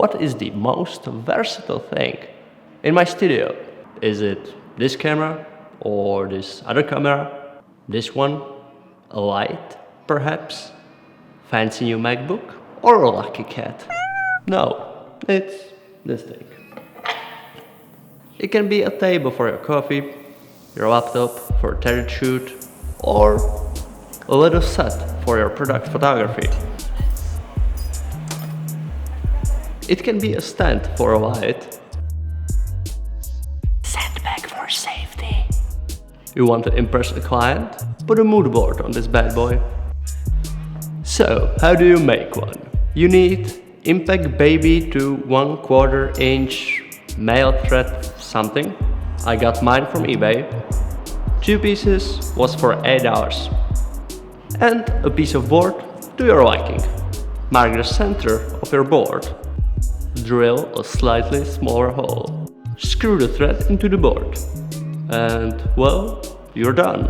what is the most versatile thing in my studio? Is it this camera or this other camera? This one? A light, perhaps? Fancy new MacBook? Or a lucky cat? No, it's this thing. It can be a table for your coffee, your laptop for a tarot shoot, or a little set for your product photography. It can be a stand for a light. Sandbag for safety. You want to impress a client? Put a mood board on this bad boy. So, how do you make one? You need Impact Baby to 1/4 inch male thread something. I got mine from eBay. 2 pieces was for $8. And a piece of board to your liking. Mark the center of your board. Drill a slightly smaller hole. Screw the thread into the board. And well, you're done.